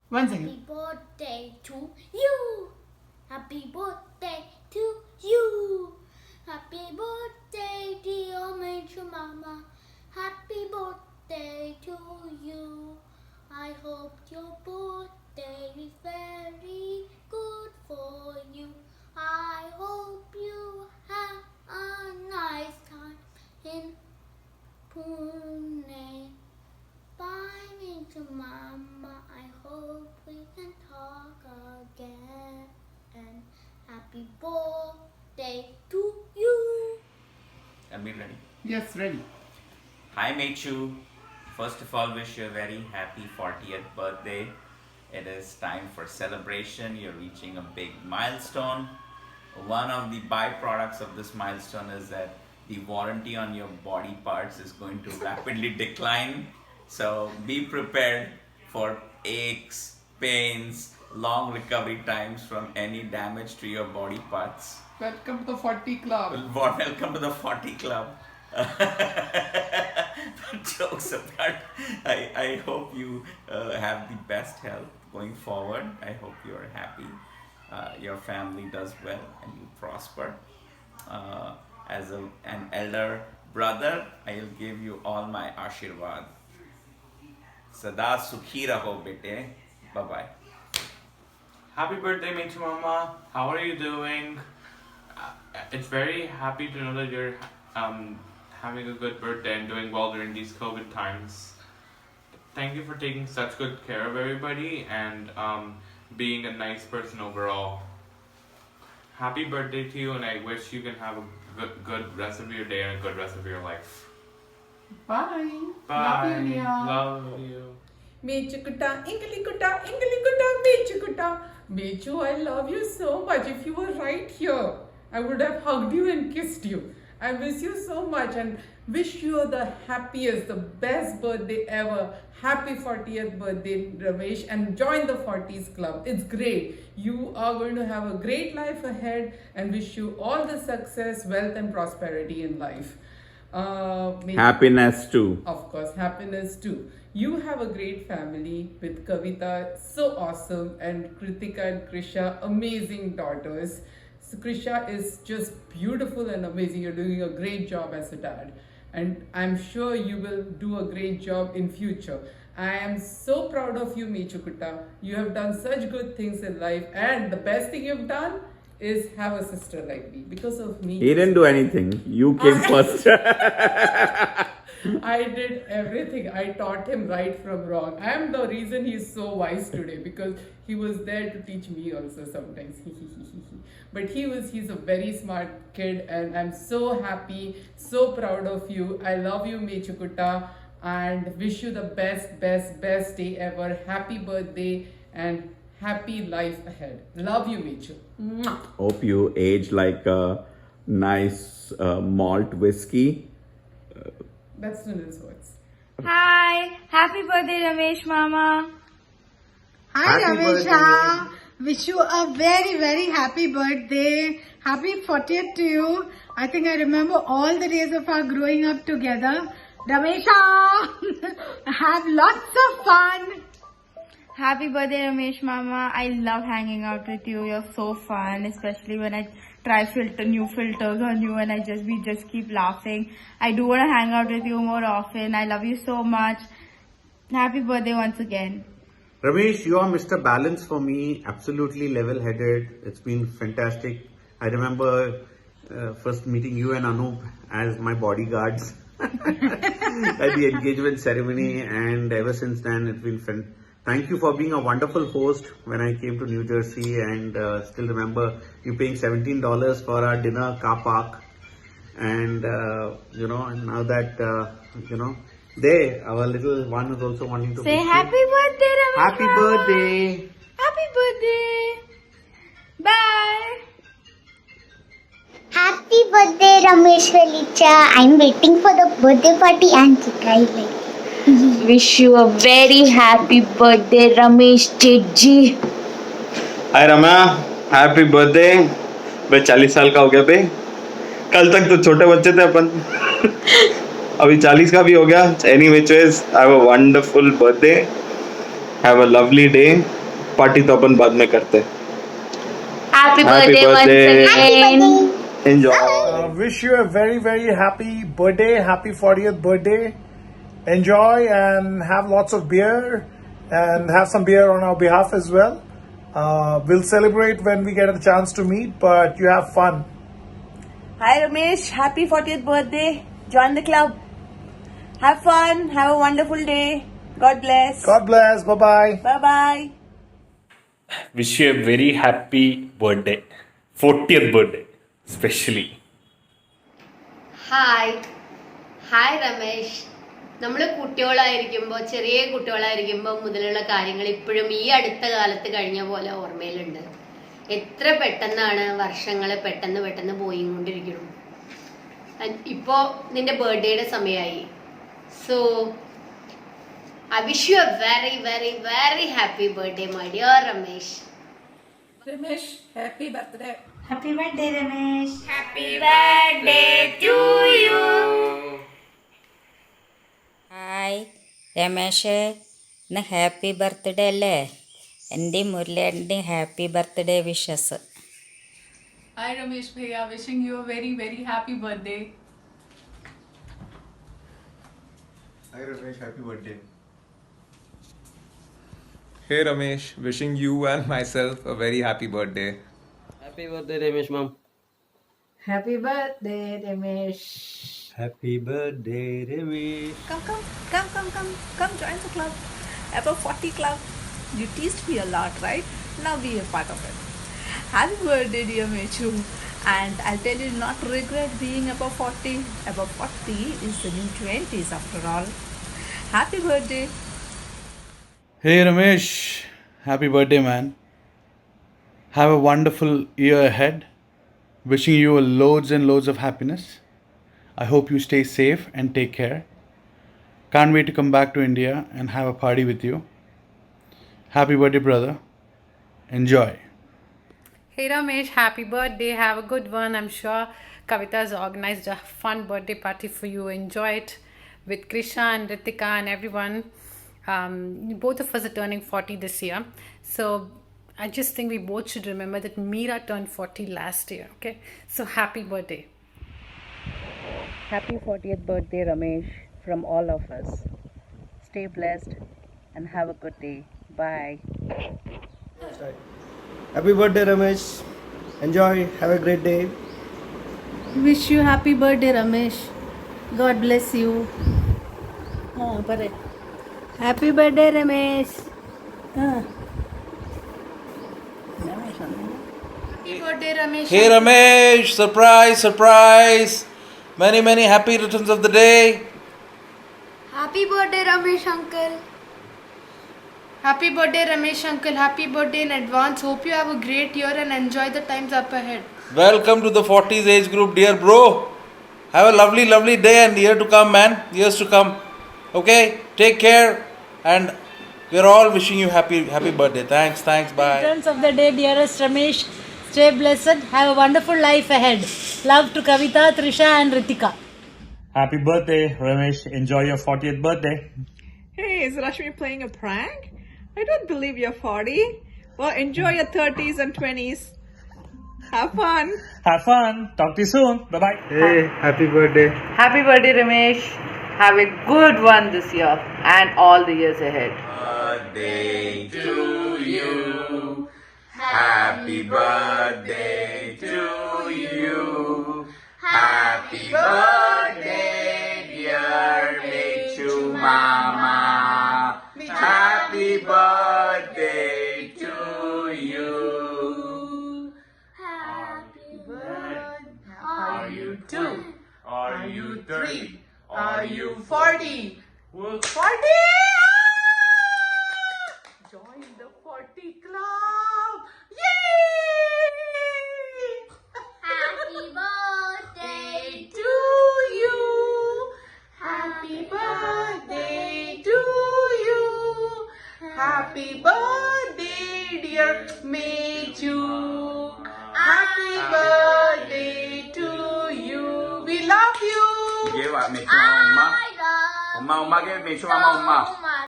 One second. Happy birthday to you. Happy birthday to you. Happy birthday, dear Major Mama. Happy birthday to you. I hope your birthday is very good for you. I hope you have a nice time in Pune. Bye, Major Mama. I hope we can talk again. And happy birthday to you. Are we ready? Yes, ready. Hi Mechu. First of all, wish you a very happy 40th birthday. It is time for celebration. You're reaching a big milestone. One of the byproducts of this milestone is that the warranty on your body parts is going to rapidly decline. So be prepared for aches, pains, long recovery times from any damage to your body parts. Welcome to the 40 Club. Welcome to the 40 Club. Jokes apart, I hope you have the best health going forward. I hope you're happy, your family does well, and you prosper. As an elder brother, I'll give you all my ashirwad. Sada sukhi raho bete. Bye bye. Happy birthday, Mechu Mama. How are you doing? It's very happy to know that you're having a good birthday and doing well during these COVID times. Thank you for taking such good care of everybody and being a nice person overall. Happy birthday to you, and I wish you can have a good rest of your day and a good rest of your life. Bye. Bye. Love you, Leah. Love you. Mechukuta, Inglikuta, Mechukuta. Mechu, I love you so much. If you were right here, I would have hugged you and kissed you. I miss you so much and wish you the happiest, the best birthday ever. Happy 40th birthday, Ramesh, and join the 40s Club. It's great. You are going to have a great life ahead and wish you all the success, wealth, and prosperity in life. Happiness too. Of course, happiness too. You have a great family with Kavita, so awesome, and Kritika and Krisha, amazing daughters. So Krisha is just beautiful and amazing. You're doing a great job as a dad. And I'm sure you will do a great job in future. I am so proud of you, Mechukuta. You have done such good things in life. And the best thing you've done is have a sister like me. Because of me. He didn't do anything. You came first. I did everything. I taught him right from wrong. I am the reason he's so wise today because he was there to teach me also sometimes. But he's a very smart kid and I'm so happy, so proud of you. I love you, Mechukuta, and wish you the best day ever. Happy birthday and happy life ahead. Love you, Mechu. Mwah. Hope you age like a nice malt whiskey. That's Sunil's words. Hi, happy birthday, Ramesh Mama. Hi Happy Ramesha, wish you a very happy birthday. Happy 40th to you. I think I remember all the days of our growing up together. Ramesha, have lots of fun. Happy birthday, Ramesh Mama. I love hanging out with you. You're so fun, especially when I try new filters on you and we just keep laughing. I do want to hang out with you more often. I love you so much. Happy birthday once again. Ramesh, you are Mr. Balance for me, absolutely level-headed. It's been fantastic. I remember first meeting you and Anup as my bodyguards at the engagement ceremony, and ever since then it's been fun. Thank you for being a wonderful host when I came to New Jersey, and still remember you paying $17 for our dinner car park. And, and now that, our little one is also wanting to Say happy birthday, Ramesh Happy Mama. birthday! Happy birthday. Bye. Happy birthday, Ramesh Velicha. I'm waiting for the birthday party and cake. Wish you a very happy birthday, Ramesh Chedji. Hi Rama, happy birthday. मैं 40 साल का हो गया बे। कल तक तो छोटे बच्चे थे अपन, अभी 40 का भी हो गया। Anyway choice, have a wonderful birthday. Have a lovely day. Party तो अपन बाद में करते हैं. Happy Happy birthday once birthday. again. Enjoy. Wish you a very, very happy birthday, happy 40th birthday. Enjoy and have lots of beer and have some beer on our behalf as well. We'll celebrate when we get a chance to meet, but you have fun. Hi Ramesh, happy 40th birthday. Join the club. Have fun, have a wonderful day. God bless. God bless. Bye-bye. Bye-bye. Wish you a very happy birthday. 40th birthday, especially. Hi Ramesh. നമ്മൾ കുട്ടികളായിരിക്കുമ്പോൾ ചെറിയ കുട്ടികളായിരിക്കുമ്പോൾ മുതലുള്ള കാര്യങ്ങൾ ഇപ്പോഴും ഈ അടുത്ത കാലത്ത് കഴിഞ്ഞ പോലെ ഓർമ്മയിലുണ്ട്. എത്ര പെട്ടെന്നാണ് വർഷങ്ങൾ പെട്ടെന്ന് പോയിക്കൊണ്ടിരിക്കുന്നു. ഇപ്പോൾ നിന്റെ ബർത്ത്ഡേയുടെ സമയമായി. So I wish you a very, very, very happy birthday, my dear Ramesh. Ramesh, happy birthday. Happy birthday, Ramesh. Happy birthday to you. Hi Ramesh, ഇന്ന് ഹാപ്പി ബർത്ത്ഡേ അല്ലേ? എൻ്റെയും മുരളിയേട്ടൻ്റെയും happy birthday wishes. Hi Ramesh Bhaiya, wishing you a very, very happy birthday. Hi Ramesh, happy birthday. Hey Ramesh, wishing you and myself a very happy birthday. Happy birthday Ramesh mom. Happy birthday Ramesh. Happy birthday Ramesh. Come join the club. Above 40 club. You teased me a lot, right? Now be a part of it. Happy birthday dear Mechu. And I'll tell you, not regret being above 40. Above 40 is the new 20s after all. Happy birthday. Hey Ramesh, happy birthday man. Have a wonderful year ahead. Wishing you loads and loads of happiness. I hope you stay safe and take care. Can't wait to come back to India and have a party with you. Happy birthday brother. Enjoy. Hey Ramesh, happy birthday. Have a good one. I'm sure Kavita has organized a fun birthday party for you. Enjoy it with Krisha and Ritika and everyone. Both of us are turning 40 this year. So I just think we both should remember that Meera turned 40 last year. Okay? So happy birthday. Happy 40th birthday Ramesh from all of us. Stay blessed and have a good day. Bye. Happy birthday Ramesh. Enjoy. Have a great day. Wish you happy birthday Ramesh. God bless you. Happy birthday Ramesh. Happy birthday Ramesh. Hey Ramesh, surprise. Many happy returns of the day. Happy birthday Ramesh uncle. Happy birthday Ramesh uncle. Happy birthday in advance. Hope you have a great year and enjoy the times up ahead. Welcome to the 40s age group, dear bro. Have a lovely day and year to come, man. Years to come. Okay, take care, and we're all wishing you happy birthday. Thanks, bye. Returns of the day, dearest Ramesh. Stay blessed. Have a wonderful life ahead. Love to Kavita, Trisha, and Ritika. Happy birthday, Ramesh. Enjoy your 40th birthday. Hey, is Rashmi playing a prank? I don't believe you're 40. Well, enjoy your 30s and 20s. Have fun. Talk to you soon. Bye-bye. Hey, happy birthday. Happy birthday Ramesh. Have a good one this year and all the years ahead. Birthday to you. Happy birthday to you. Happy birthday, dear Mechu Mama. Happy birthday to you. Happy birthday. Are you 2? Are you 3? Are you 40? 40? Join the 40 club! Yay! Happy birthday to you! Happy birthday to you! Happy birthday, dear Mechu! Happy birthday to you! We love you! Give Mechu Mama. Umma, give Mechu Mama.